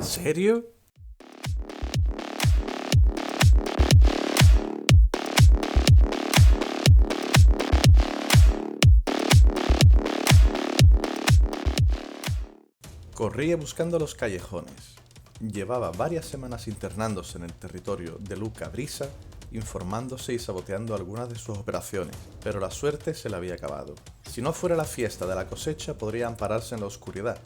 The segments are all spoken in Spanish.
serio? Corría buscando los callejones. Llevaba varias semanas internándose en el territorio de Luca Brisa, informándose y saboteando algunas de sus operaciones, pero la suerte se le había acabado. Si no fuera la fiesta de la cosecha, podría ampararse en la oscuridad,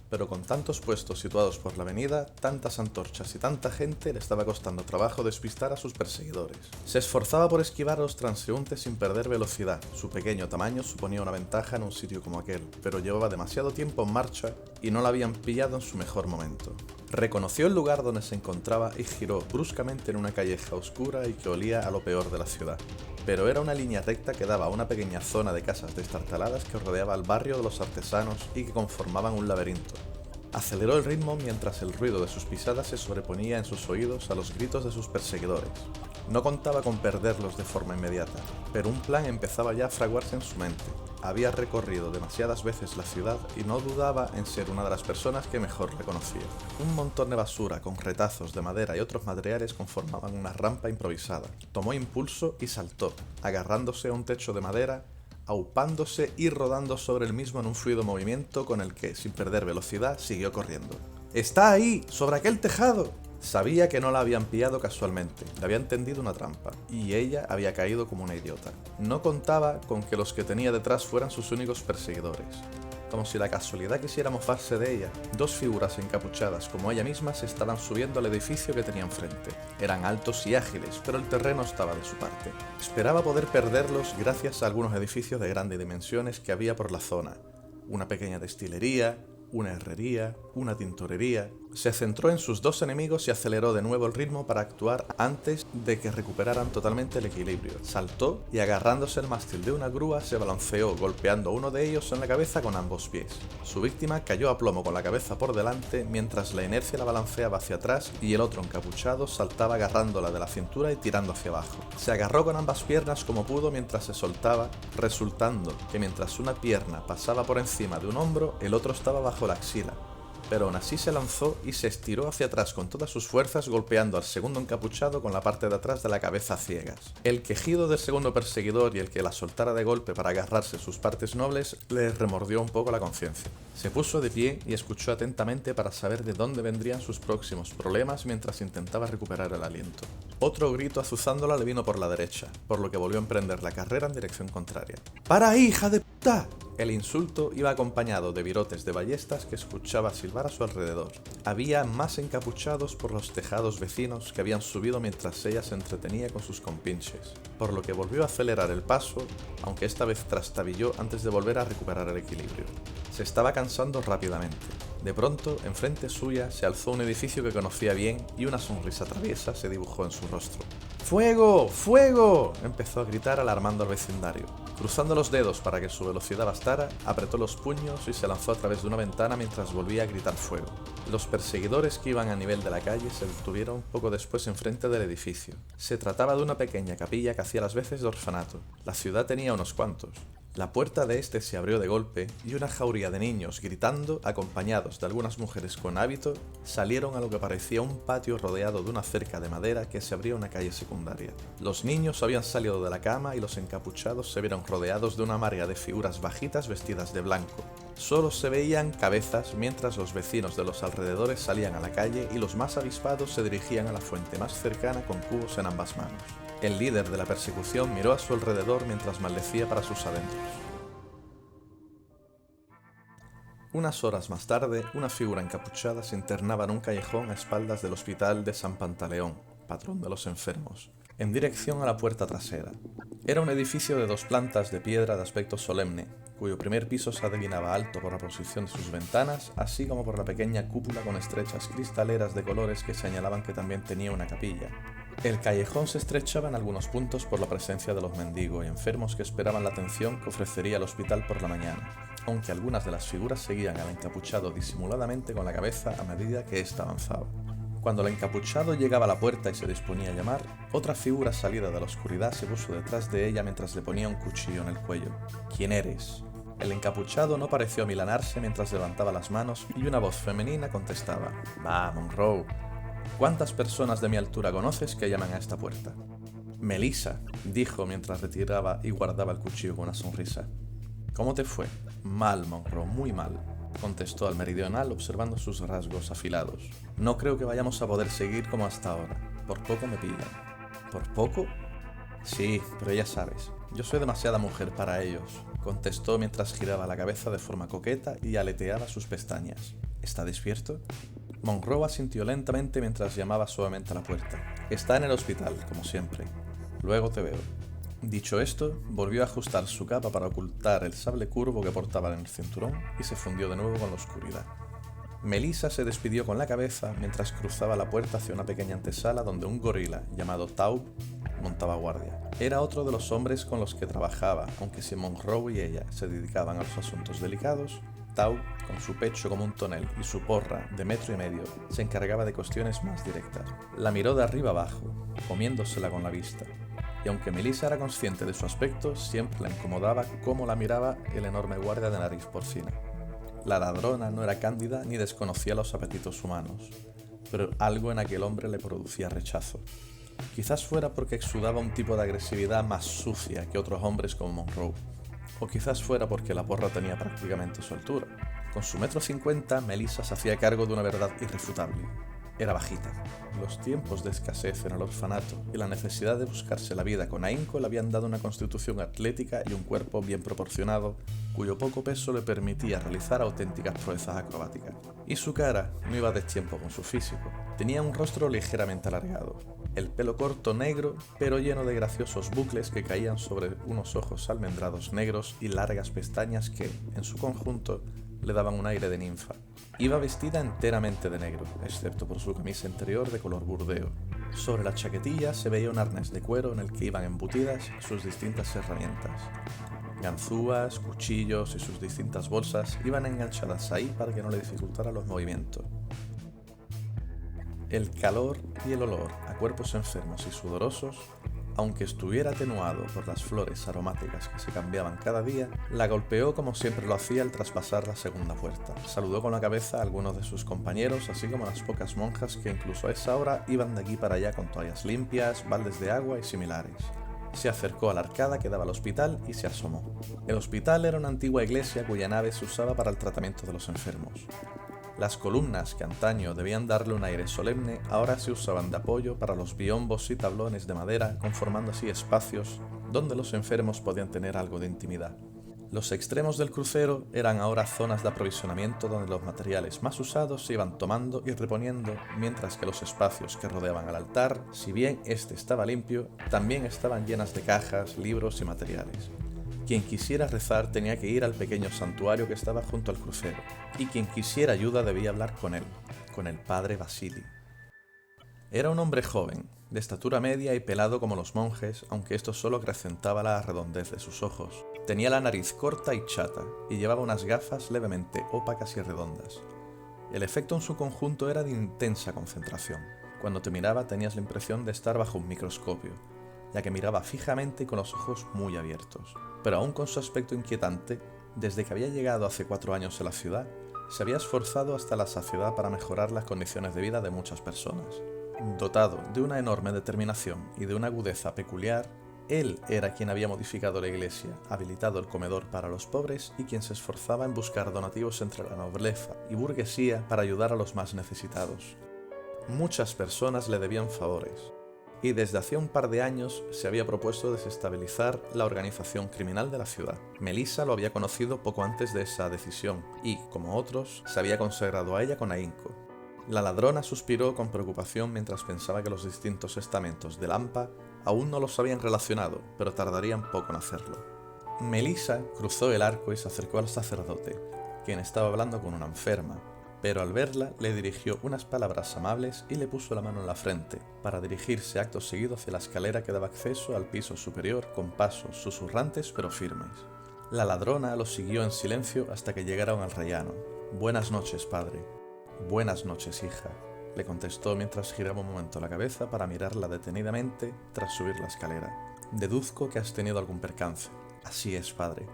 pero con tantos puestos situados por la avenida, tantas antorchas y tanta gente, le estaba costando trabajo despistar a sus perseguidores. Se esforzaba por esquivar a los transeúntes sin perder velocidad. Su pequeño tamaño suponía una ventaja en un sitio como aquel, pero llevaba demasiado tiempo en marcha y no la habían pillado en su mejor momento. Reconoció el lugar donde se encontraba y giró bruscamente en una calleja oscura y que olía a lo peor de la ciudad. Pero era una línea recta que daba a una pequeña zona de casas destartaladas que rodeaba el barrio de los artesanos y que conformaban un laberinto. Aceleró el ritmo mientras el ruido de sus pisadas se sobreponía en sus oídos a los gritos de sus perseguidores. No contaba con perderlos de forma inmediata, pero un plan empezaba ya a fraguarse en su mente. Había recorrido demasiadas veces la ciudad y no dudaba en ser una de las personas que mejor le conocía. Un montón de basura con retazos de madera y otros materiales conformaban una rampa improvisada. Tomó impulso y saltó, agarrándose a un techo de madera, aupándose y rodando sobre el mismo en un fluido movimiento con el que, sin perder velocidad, siguió corriendo. ¡Está ahí! ¡Sobre aquel tejado! Sabía que no la habían pillado casualmente, le habían tendido una trampa, y ella había caído como una idiota. No contaba con que los que tenía detrás fueran sus únicos perseguidores. Como si la casualidad quisiera mofarse de ella, dos figuras encapuchadas como ella misma se estaban subiendo al edificio que tenía enfrente. Eran altos y ágiles, pero el terreno estaba de su parte. Esperaba poder perderlos gracias a algunos edificios de grandes dimensiones que había por la zona. Una pequeña destilería, una herrería, una tintorería. Se centró en sus dos enemigos y aceleró de nuevo el ritmo para actuar antes de que recuperaran totalmente el equilibrio. Saltó y agarrándose el mástil de una grúa se balanceó, golpeando a uno de ellos en la cabeza con ambos pies. Su víctima cayó a plomo con la cabeza por delante mientras la inercia la balanceaba hacia atrás y el otro encapuchado saltaba agarrándola de la cintura y tirando hacia abajo. Se agarró con ambas piernas como pudo mientras se soltaba, resultando que mientras una pierna pasaba por encima de un hombro, el otro estaba bajo la axila. Pero aún así se lanzó y se estiró hacia atrás con todas sus fuerzas, golpeando al segundo encapuchado con la parte de atrás de la cabeza a ciegas. El quejido del segundo perseguidor y el que la soltara de golpe para agarrarse sus partes nobles le remordió un poco la conciencia. Se puso de pie y escuchó atentamente para saber de dónde vendrían sus próximos problemas mientras intentaba recuperar el aliento. Otro grito azuzándola le vino por la derecha, por lo que volvió a emprender la carrera en dirección contraria. ¡Para ahí, hija de puta! El insulto iba acompañado de virotes de ballestas que escuchaba silbar a su alrededor. Había más encapuchados por los tejados vecinos que habían subido mientras ella se entretenía con sus compinches, por lo que volvió a acelerar el paso, aunque esta vez trastabilló antes de volver a recuperar el equilibrio. Se estaba cansando rápidamente. De pronto, enfrente suya se alzó un edificio que conocía bien y una sonrisa traviesa se dibujó en su rostro. ¡Fuego! ¡Fuego!, empezó a gritar alarmando al vecindario. Cruzando los dedos para que su velocidad bastara, apretó los puños y se lanzó a través de una ventana mientras volvía a gritar fuego. Los perseguidores que iban a nivel de la calle se detuvieron poco después enfrente del edificio. Se trataba de una pequeña capilla que hacía las veces de orfanato. La ciudad tenía unos cuantos. La puerta de este se abrió de golpe y una jauría de niños gritando, acompañados de algunas mujeres con hábito, salieron a lo que parecía un patio rodeado de una cerca de madera que se abría a una calle secundaria. Los niños habían salido de la cama y los encapuchados se vieron rodeados de una marea de figuras bajitas vestidas de blanco. Solo se veían cabezas mientras los vecinos de los alrededores salían a la calle y los más avispados se dirigían a la fuente más cercana con cubos en ambas manos. El líder de la persecución miró a su alrededor mientras maldecía para sus adentros. Unas horas más tarde, una figura encapuchada se internaba en un callejón a espaldas del hospital de San Pantaleón, patrón de los enfermos, en dirección a la puerta trasera. Era un edificio de 2 plantas de piedra de aspecto solemne, cuyo primer piso se adivinaba alto por la posición de sus ventanas, así como por la pequeña cúpula con estrechas cristaleras de colores que señalaban que también tenía una capilla. El callejón se estrechaba en algunos puntos por la presencia de los mendigos y enfermos que esperaban la atención que ofrecería el hospital por la mañana, aunque algunas de las figuras seguían al encapuchado disimuladamente con la cabeza a medida que ésta avanzaba. Cuando el encapuchado llegaba a la puerta y se disponía a llamar, otra figura salida de la oscuridad se puso detrás de ella mientras le ponía un cuchillo en el cuello. «¿Quién eres?», El encapuchado no pareció amilanarse mientras levantaba las manos y una voz femenina contestaba: «Va, Monroe. ¿Cuántas personas de mi altura conoces que llaman a esta puerta?» «Melissa», dijo mientras retiraba y guardaba el cuchillo con una sonrisa. «¿Cómo te fue?» «Mal, Monroe, muy mal», contestó el meridional observando sus rasgos afilados. «No creo que vayamos a poder seguir como hasta ahora. Por poco me pillan». «¿Por poco?» «Sí, pero ya sabes, yo soy demasiada mujer para ellos», contestó mientras giraba la cabeza de forma coqueta y aleteaba sus pestañas. «¿Está despierto?» Monroe asintió lentamente mientras llamaba suavemente a la puerta. «Está en el hospital, como siempre. Luego te veo». Dicho esto, volvió a ajustar su capa para ocultar el sable curvo que portaba en el cinturón y se fundió de nuevo con la oscuridad. Melissa se despidió con la cabeza mientras cruzaba la puerta hacia una pequeña antesala donde un gorila llamado Taub montaba guardia. Era otro de los hombres con los que trabajaba, aunque si Monroe y ella se dedicaban a los asuntos delicados, Taub, con su pecho como un tonel y su porra de 1,5 metros, se encargaba de cuestiones más directas. La miró de arriba abajo, comiéndosela con la vista, y aunque Melissa era consciente de su aspecto, siempre la incomodaba cómo la miraba el enorme guardia de nariz porcina. La ladrona no era cándida ni desconocía los apetitos humanos, pero algo en aquel hombre le producía rechazo. Quizás fuera porque exudaba un tipo de agresividad más sucia que otros hombres como Monroe, o quizás fuera porque la porra tenía prácticamente su altura. Con su 1,50 m, Melissa se hacía cargo de una verdad irrefutable. Era bajita. Los tiempos de escasez en el orfanato y la necesidad de buscarse la vida con ahínco le habían dado una constitución atlética y un cuerpo bien proporcionado, cuyo poco peso le permitía realizar auténticas proezas acrobáticas. Y su cara no iba a destiempo con su físico. Tenía un rostro ligeramente alargado, el pelo corto negro, pero lleno de graciosos bucles que caían sobre unos ojos almendrados negros y largas pestañas que, en su conjunto, le daban un aire de ninfa. Iba vestida enteramente de negro, excepto por su camisa interior de color burdeo. Sobre la chaquetilla se veía un arnés de cuero en el que iban embutidas sus distintas herramientas. Ganzúas, cuchillos y sus distintas bolsas iban enganchadas ahí para que no le dificultara los movimientos. El calor y el olor a cuerpos enfermos y sudorosos, aunque estuviera atenuado por las flores aromáticas que se cambiaban cada día, la golpeó como siempre lo hacía al traspasar la segunda puerta. Saludó con la cabeza a algunos de sus compañeros, así como a las pocas monjas que incluso a esa hora iban de aquí para allá con toallas limpias, baldes de agua y similares. Se acercó a la arcada que daba al hospital y se asomó. El hospital era una antigua iglesia cuya nave se usaba para el tratamiento de los enfermos. Las columnas que antaño debían darle un aire solemne ahora se usaban de apoyo para los biombos y tablones de madera, conformando así espacios donde los enfermos podían tener algo de intimidad. Los extremos del crucero eran ahora zonas de aprovisionamiento donde los materiales más usados se iban tomando y reponiendo, mientras que los espacios que rodeaban al altar, si bien este estaba limpio, también estaban llenas de cajas, libros y materiales. Quien quisiera rezar tenía que ir al pequeño santuario que estaba junto al crucero, y quien quisiera ayuda debía hablar con él, con el padre Vasili. Era un hombre joven, de estatura media y pelado como los monjes, aunque esto solo acrecentaba la redondez de sus ojos. Tenía la nariz corta y chata, y llevaba unas gafas levemente ópacas y redondas. El efecto en su conjunto era de intensa concentración. Cuando te miraba tenías la impresión de estar bajo un microscopio, ya que miraba fijamente y con los ojos muy abiertos. Pero aún con su aspecto inquietante, desde que había llegado hace 4 años a la ciudad, se había esforzado hasta la saciedad para mejorar las condiciones de vida de muchas personas. Dotado de una enorme determinación y de una agudeza peculiar, él era quien había modificado la iglesia, habilitado el comedor para los pobres y quien se esforzaba en buscar donativos entre la nobleza y burguesía para ayudar a los más necesitados. Muchas personas le debían favores, y desde hacía un par de años se había propuesto desestabilizar la organización criminal de la ciudad. Melissa lo había conocido poco antes de esa decisión y, como otros, se había consagrado a ella con ahínco. La ladrona suspiró con preocupación mientras pensaba que los distintos estamentos de Lampa aún no los habían relacionado, pero tardarían poco en hacerlo. Melissa cruzó el arco y se acercó al sacerdote, quien estaba hablando con una enferma, pero al verla le dirigió unas palabras amables y le puso la mano en la frente, para dirigirse acto seguido hacia la escalera que daba acceso al piso superior con pasos susurrantes pero firmes. La ladrona lo siguió en silencio hasta que llegaron al rellano. «Buenas noches, padre». «Buenas noches, hija», le contestó mientras giraba un momento la cabeza para mirarla detenidamente tras subir la escalera. «Deduzco que has tenido algún percance». «Así es, padre.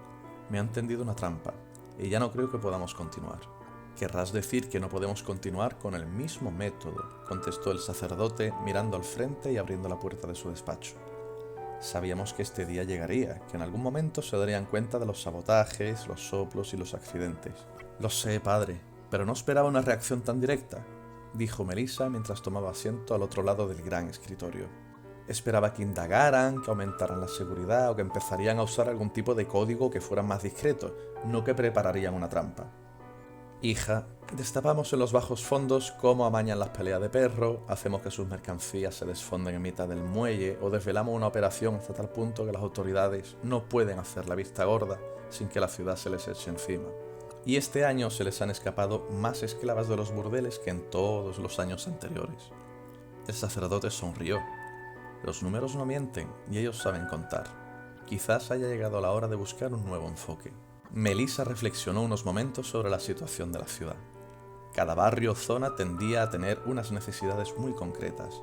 Me han tendido una trampa, y ya no creo que podamos continuar. Querrás decir que no podemos continuar con el mismo método, contestó el sacerdote mirando al frente y abriendo la puerta de su despacho. Sabíamos que este día llegaría, que en algún momento se darían cuenta de los sabotajes, los soplos y los accidentes. Lo sé, padre, pero no esperaba una reacción tan directa, dijo Melissa mientras tomaba asiento al otro lado del gran escritorio. Esperaba que indagaran, que aumentaran la seguridad o que empezarían a usar algún tipo de código que fuera más discreto, no que prepararían una trampa. Hija, destapamos en los bajos fondos cómo amañan las peleas de perro, hacemos que sus mercancías se desfonden en mitad del muelle o desvelamos una operación hasta tal punto que las autoridades no pueden hacer la vista gorda sin que la ciudad se les eche encima. Y este año se les han escapado más esclavas de los burdeles que en todos los años anteriores. El sacerdote sonrió. Los números no mienten y ellos saben contar. Quizás haya llegado la hora de buscar un nuevo enfoque. Melissa reflexionó unos momentos sobre la situación de la ciudad. Cada barrio o zona tendía a tener unas necesidades muy concretas.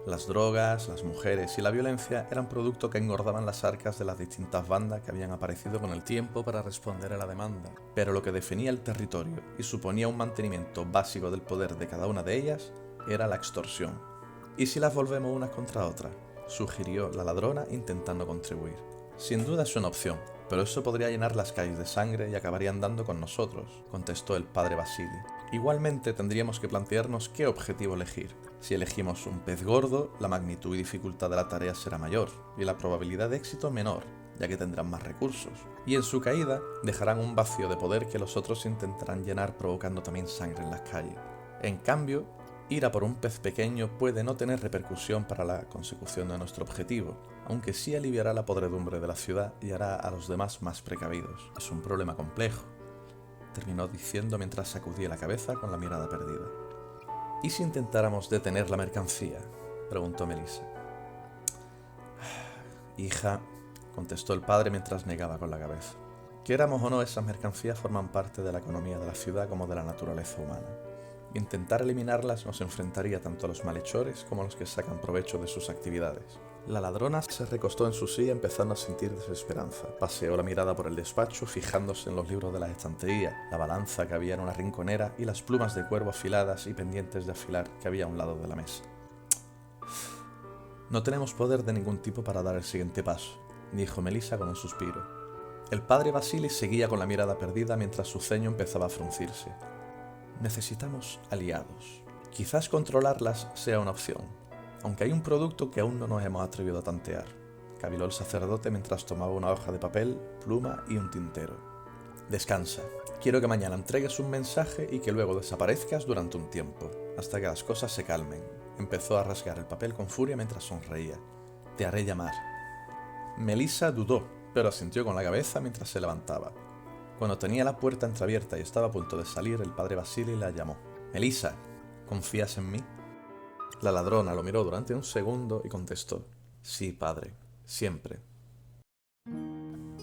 Las drogas, las mujeres y la violencia eran producto que engordaban las arcas de las distintas bandas que habían aparecido con el tiempo para responder a la demanda. Pero lo que definía el territorio y suponía un mantenimiento básico del poder de cada una de ellas era la extorsión. ¿Y si las volvemos unas contra otras?, sugirió la ladrona intentando contribuir. Sin duda es una opción, pero eso podría llenar las calles de sangre y acabarían dando con nosotros, contestó el padre Vasili. Igualmente tendríamos que plantearnos qué objetivo elegir. Si elegimos un pez gordo, la magnitud y dificultad de la tarea será mayor y la probabilidad de éxito menor, ya que tendrán más recursos. Y en su caída dejarán un vacío de poder que los otros intentarán llenar provocando también sangre en las calles. En cambio, ir a por un pez pequeño puede no tener repercusión para la consecución de nuestro objetivo, aunque sí aliviará la podredumbre de la ciudad y hará a los demás más precavidos. Es un problema complejo, terminó diciendo mientras sacudía la cabeza con la mirada perdida. ¿Y si intentáramos detener la mercancía?, preguntó Melissa. Hija, contestó el padre mientras negaba con la cabeza. Queramos o no, esas mercancías forman parte de la economía de la ciudad como de la naturaleza humana. Intentar eliminarlas nos enfrentaría tanto a los malhechores como a los que sacan provecho de sus actividades. La ladrona se recostó en su silla empezando a sentir desesperanza. Paseó la mirada por el despacho fijándose en los libros de las estanterías, la balanza que había en una rinconera y las plumas de cuervo afiladas y pendientes de afilar que había a un lado de la mesa. No tenemos poder de ningún tipo para dar el siguiente paso, dijo Melissa con un suspiro. El padre Vasili seguía con la mirada perdida mientras su ceño empezaba a fruncirse. Necesitamos aliados. Quizás controlarlas sea una opción, aunque hay un producto que aún no nos hemos atrevido a tantear, caviló el sacerdote mientras tomaba una hoja de papel, pluma y un tintero. Descansa. Quiero que mañana entregues un mensaje y que luego desaparezcas durante un tiempo, hasta que las cosas se calmen. Empezó a rasgar el papel con furia mientras sonreía. Te haré llamar. Melissa dudó, pero asintió con la cabeza mientras se levantaba. Cuando tenía la puerta entreabierta y estaba a punto de salir, el padre Vasili la llamó. Melissa, ¿confías en mí? La ladrona lo miró durante un segundo y contestó. Sí, padre, siempre.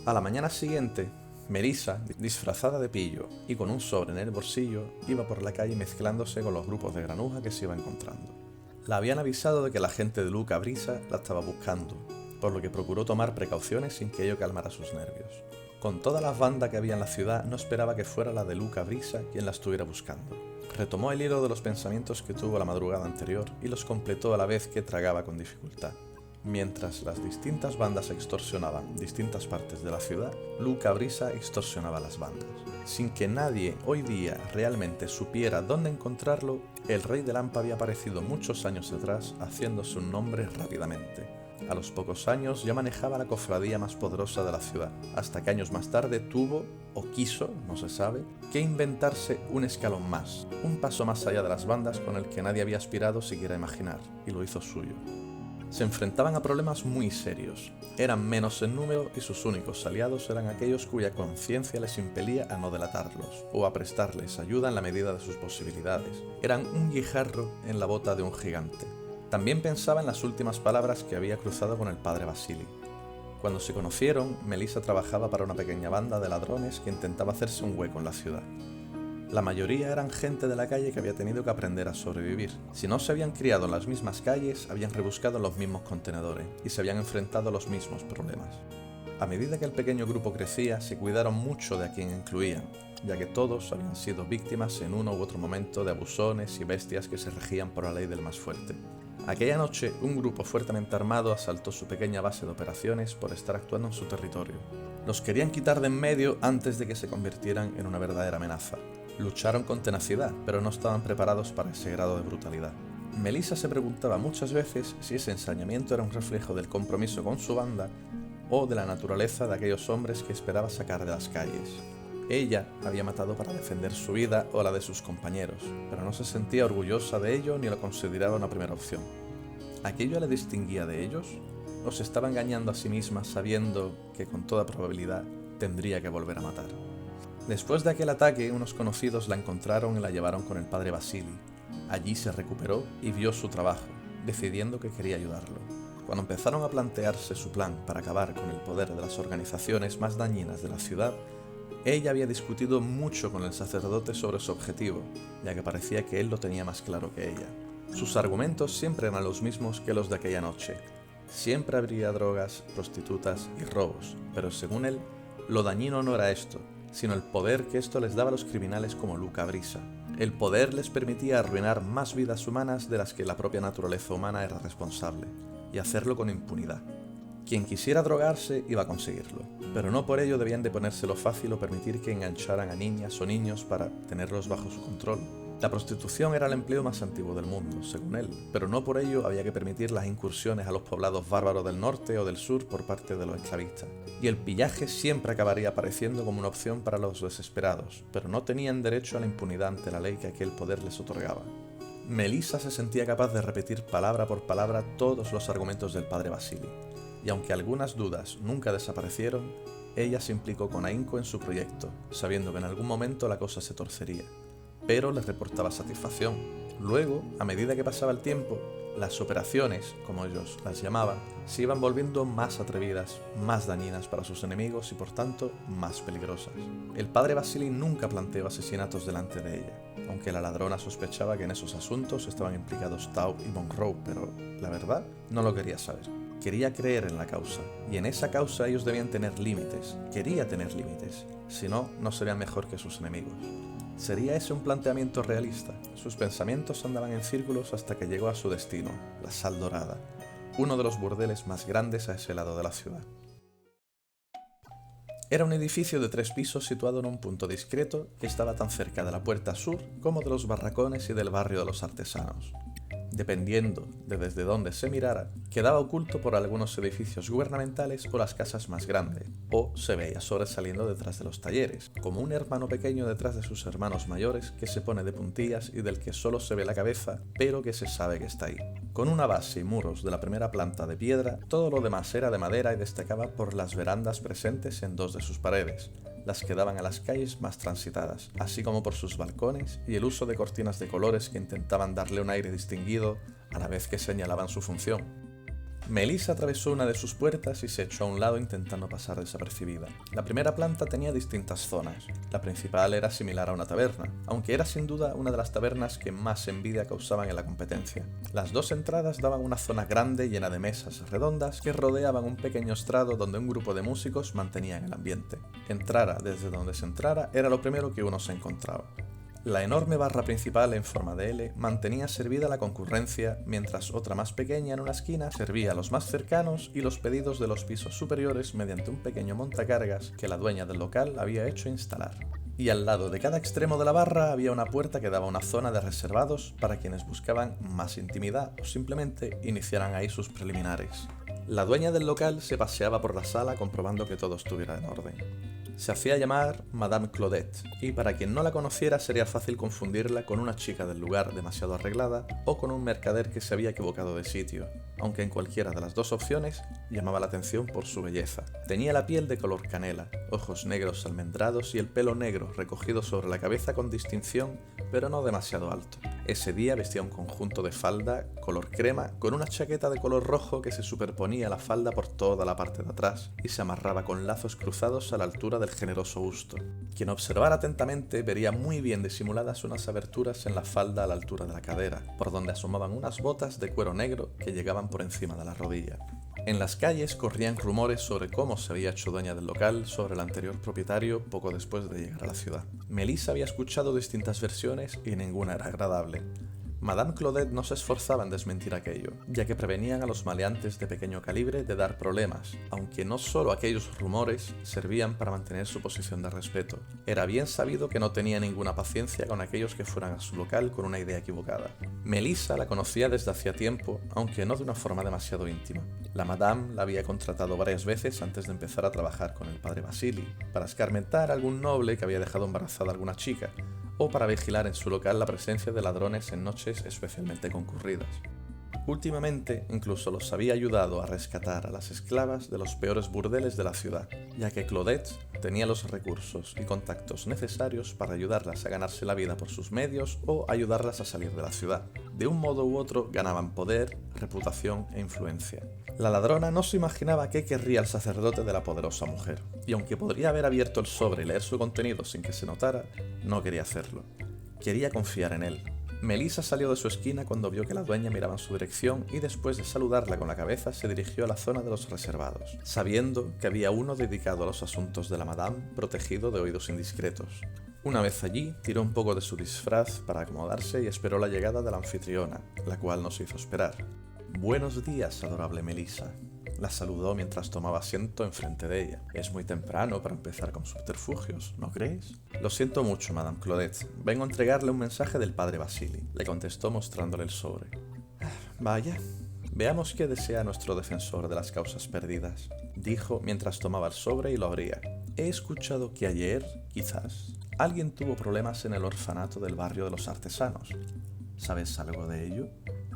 A la mañana siguiente, Melissa, disfrazada de pillo y con un sobre en el bolsillo, iba por la calle mezclándose con los grupos de granuja que se iba encontrando. La habían avisado de que la gente de Luca Brisa la estaba buscando, por lo que procuró tomar precauciones sin que ello calmara sus nervios. Con todas las bandas que había en la ciudad, no esperaba que fuera la de Luca Brisa quien la estuviera buscando. Retomó el hilo de los pensamientos que tuvo la madrugada anterior y los completó a la vez que tragaba con dificultad. Mientras las distintas bandas extorsionaban distintas partes de la ciudad, Luca Brisa extorsionaba a las bandas. Sin que nadie hoy día realmente supiera dónde encontrarlo, el rey de Lampa había aparecido muchos años atrás haciéndose un nombre rápidamente. A los pocos años ya manejaba la cofradía más poderosa de la ciudad, hasta que años más tarde tuvo, o quiso, no se sabe, que inventarse un escalón más, un paso más allá de las bandas con el que nadie había aspirado siquiera a imaginar, y lo hizo suyo. Se enfrentaban a problemas muy serios, eran menos en número y sus únicos aliados eran aquellos cuya conciencia les impelía a no delatarlos, o a prestarles ayuda en la medida de sus posibilidades. Eran un guijarro en la bota de un gigante. También pensaba en las últimas palabras que había cruzado con el padre Vasili. Cuando se conocieron, Melissa trabajaba para una pequeña banda de ladrones que intentaba hacerse un hueco en la ciudad. La mayoría eran gente de la calle que había tenido que aprender a sobrevivir. Si no se habían criado en las mismas calles, habían rebuscado en los mismos contenedores y se habían enfrentado a los mismos problemas. A medida que el pequeño grupo crecía, se cuidaron mucho de a quien incluían, ya que todos habían sido víctimas en uno u otro momento de abusones y bestias que se regían por la ley del más fuerte. Aquella noche, un grupo fuertemente armado asaltó su pequeña base de operaciones por estar actuando en su territorio. Los querían quitar de en medio antes de que se convirtieran en una verdadera amenaza. Lucharon con tenacidad, pero no estaban preparados para ese grado de brutalidad. Melissa se preguntaba muchas veces si ese ensañamiento era un reflejo del compromiso con su banda o de la naturaleza de aquellos hombres que esperaba sacar de las calles. Ella había matado para defender su vida o la de sus compañeros, pero no se sentía orgullosa de ello ni lo consideraba una primera opción. ¿Aquello le distinguía de ellos? ¿O se estaba engañando a sí misma sabiendo que con toda probabilidad tendría que volver a matar? Después de aquel ataque, unos conocidos la encontraron y la llevaron con el padre Vasily. Allí se recuperó y vio su trabajo, decidiendo que quería ayudarlo. Cuando empezaron a plantearse su plan para acabar con el poder de las organizaciones más dañinas de la ciudad, ella había discutido mucho con el sacerdote sobre su objetivo, ya que parecía que él lo tenía más claro que ella. Sus argumentos siempre eran los mismos que los de aquella noche. Siempre habría drogas, prostitutas y robos, pero según él, lo dañino no era esto, sino el poder que esto les daba a los criminales como Luca Brisa. El poder les permitía arruinar más vidas humanas de las que la propia naturaleza humana era responsable, y hacerlo con impunidad. Quien quisiera drogarse iba a conseguirlo, pero no por ello debían de ponérselo fácil o permitir que engancharan a niñas o niños para tenerlos bajo su control. La prostitución era el empleo más antiguo del mundo, según él, pero no por ello había que permitir las incursiones a los poblados bárbaros del norte o del sur por parte de los esclavistas. Y el pillaje siempre acabaría apareciendo como una opción para los desesperados, pero no tenían derecho a la impunidad ante la ley que aquel poder les otorgaba. Melissa se sentía capaz de repetir palabra por palabra todos los argumentos del padre Vasily, y aunque algunas dudas nunca desaparecieron, ella se implicó con ahínco en su proyecto, sabiendo que en algún momento la cosa se torcería. Pero les reportaba satisfacción. Luego, a medida que pasaba el tiempo, las operaciones, como ellos las llamaban, se iban volviendo más atrevidas, más dañinas para sus enemigos y por tanto más peligrosas. El padre Vasily nunca planteó asesinatos delante de ella, aunque la ladrona sospechaba que en esos asuntos estaban implicados Tau y Monroe, pero la verdad no lo quería saber. Quería creer en la causa, y en esa causa ellos debían tener límites. Quería tener límites, si no, no serían mejor que sus enemigos. ¿Sería ese un planteamiento realista? Sus pensamientos andaban en círculos hasta que llegó a su destino, la Sal Dorada, uno de los burdeles más grandes a ese lado de la ciudad. Era un edificio de 3 pisos situado en un punto discreto que estaba tan cerca de la puerta sur como de los barracones y del barrio de los artesanos. Dependiendo de desde dónde se mirara, quedaba oculto por algunos edificios gubernamentales o las casas más grandes, o se veía sobresaliendo detrás de los talleres, como un hermano pequeño detrás de sus hermanos mayores que se pone de puntillas y del que solo se ve la cabeza, pero que se sabe que está ahí. Con una base y muros de la primera planta de piedra, todo lo demás era de madera y destacaba por las verandas presentes en 2 de sus paredes, las que daban a las calles más transitadas, así como por sus balcones y el uso de cortinas de colores que intentaban darle un aire distinguido a la vez que señalaban su función. Melissa atravesó una de sus puertas y se echó a un lado intentando pasar desapercibida. La primera planta tenía distintas zonas. La principal era similar a una taberna, aunque era sin duda una de las tabernas que más envidia causaban en la competencia. Las 2 entradas daban una zona grande llena de mesas redondas que rodeaban un pequeño estrado donde un grupo de músicos mantenían el ambiente. Entrara desde donde se entrara era lo primero que uno se encontraba. La enorme barra principal en forma de L mantenía servida la concurrencia, mientras otra más pequeña en una esquina servía a los más cercanos y los pedidos de los pisos superiores mediante un pequeño montacargas que la dueña del local había hecho instalar. Y al lado de cada extremo de la barra había una puerta que daba a una zona de reservados para quienes buscaban más intimidad o simplemente iniciaran ahí sus preliminares. La dueña del local se paseaba por la sala comprobando que todo estuviera en orden. Se hacía llamar Madame Claudette, y para quien no la conociera sería fácil confundirla con una chica del lugar demasiado arreglada o con un mercader que se había equivocado de sitio, aunque en cualquiera de las 2 opciones llamaba la atención por su belleza. Tenía la piel de color canela, ojos negros almendrados y el pelo negro recogido sobre la cabeza con distinción, pero no demasiado alto. Ese día vestía un conjunto de falda color crema con una chaqueta de color rojo que se superponía a la falda por toda la parte de atrás y se amarraba con lazos cruzados a la altura del generoso busto. Quien observara atentamente vería muy bien disimuladas unas aberturas en la falda a la altura de la cadera, por donde asomaban unas botas de cuero negro que llegaban por encima de la rodilla. En las calles corrían rumores sobre cómo se había hecho dueña del local sobre el anterior propietario poco después de llegar a la ciudad. Melissa había escuchado distintas versiones y ninguna era agradable. Madame Claudette no se esforzaba en desmentir aquello, ya que prevenían a los maleantes de pequeño calibre de dar problemas, aunque no solo aquellos rumores servían para mantener su posición de respeto. Era bien sabido que no tenía ninguna paciencia con aquellos que fueran a su local con una idea equivocada. Melissa la conocía desde hacía tiempo, aunque no de una forma demasiado íntima. La Madame la había contratado varias veces antes de empezar a trabajar con el padre Vasily, para escarmentar a algún noble que había dejado embarazada a alguna chica, o para vigilar en su local la presencia de ladrones en noches especialmente concurridas. Últimamente, incluso los había ayudado a rescatar a las esclavas de los peores burdeles de la ciudad, ya que Claudette tenía los recursos y contactos necesarios para ayudarlas a ganarse la vida por sus medios o ayudarlas a salir de la ciudad. De un modo u otro ganaban poder, reputación e influencia. La ladrona no se imaginaba qué querría el sacerdote de la poderosa mujer, y aunque podría haber abierto el sobre y leer su contenido sin que se notara, no quería hacerlo. Quería confiar en él. Melissa salió de su esquina cuando vio que la dueña miraba en su dirección y después de saludarla con la cabeza se dirigió a la zona de los reservados, sabiendo que había uno dedicado a los asuntos de la Madame, protegido de oídos indiscretos. Una vez allí, tiró un poco de su disfraz para acomodarse y esperó la llegada de la anfitriona, la cual no se hizo esperar. «Buenos días, adorable Melissa», la saludó mientras tomaba asiento enfrente de ella. «Es muy temprano para empezar con subterfugios, ¿no crees?» «Lo siento mucho, Madame Claudette. Vengo a entregarle un mensaje del padre Vasily», le contestó mostrándole el sobre. «Vaya, veamos qué desea nuestro defensor de las causas perdidas», dijo mientras tomaba el sobre y lo abría. «He escuchado que ayer, quizás, alguien tuvo problemas en el orfanato del barrio de los artesanos. ¿Sabes algo de ello?»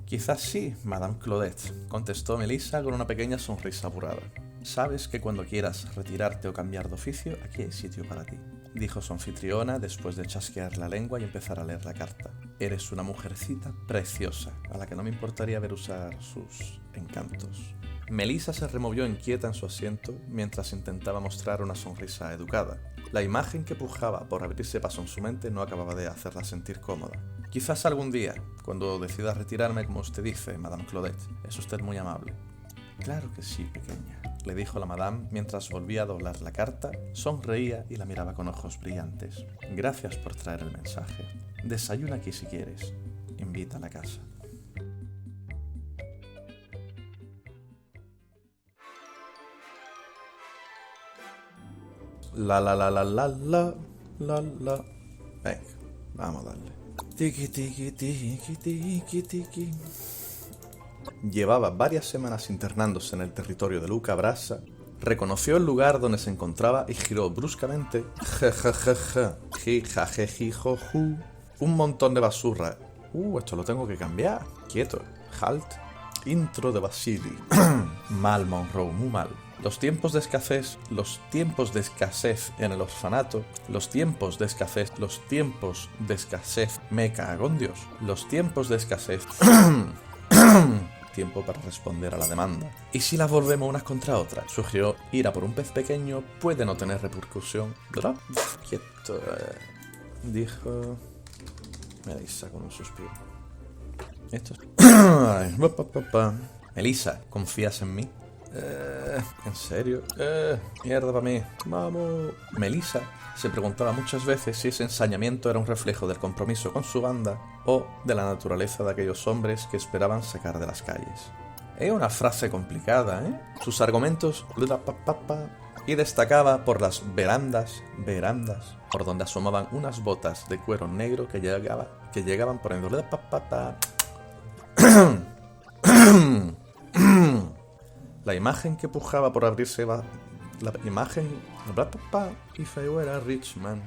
«Quizás sí, Madame Claudette», contestó Melissa con una pequeña sonrisa apurada. «Sabes que cuando quieras retirarte o cambiar de oficio, aquí hay sitio para ti», dijo su anfitriona después de chasquear la lengua y empezar a leer la carta. «Eres una mujercita preciosa, a la que no me importaría ver usar sus encantos». Melissa se removió inquieta en su asiento mientras intentaba mostrar una sonrisa educada. La imagen que pujaba por abrirse paso en su mente no acababa de hacerla sentir cómoda. «Quizás algún día, cuando decida retirarme como usted dice, Madame Claudette. Es usted muy amable». «Claro que sí, pequeña», le dijo la Madame mientras volvía a doblar la carta, sonreía y la miraba con ojos brillantes. «Gracias por traer el mensaje. Desayuna aquí si quieres. Invita a la casa». La. Venga, vamos a darle. Tiki tiki tiki tiki tiki. Llevaba varias semanas internándose en el territorio de Luca Brasa, reconoció el lugar donde se encontraba y giró bruscamente un montón de basura. Esto lo tengo que cambiar. Quieto. Halt. Intro de Vasily. Mal, Monroe, muy mal. Los tiempos de escasez en el orfanato, los tiempos de escasez, me cago en Dios, los tiempos de escasez, tiempo para responder a la demanda. ¿Y si las volvemos unas contra otras? Sugirió, ir a por un pez pequeño puede no tener repercusión, ¿verdad? Quieto, dijo Melissa con un suspiro. Esto es... Melissa, ¿confías en mí? ¿En serio? Mierda para mí. Vamos. Melissa se preguntaba muchas veces si ese ensañamiento era un reflejo del compromiso con su banda o de la naturaleza de aquellos hombres que esperaban sacar de las calles. Es una frase complicada, ¿eh? Sus argumentos... Y destacaba por las verandas, por donde asomaban unas botas de cuero negro que llegaban por el... La imagen que pujaba por abrirse la imagen... If I were a rich man...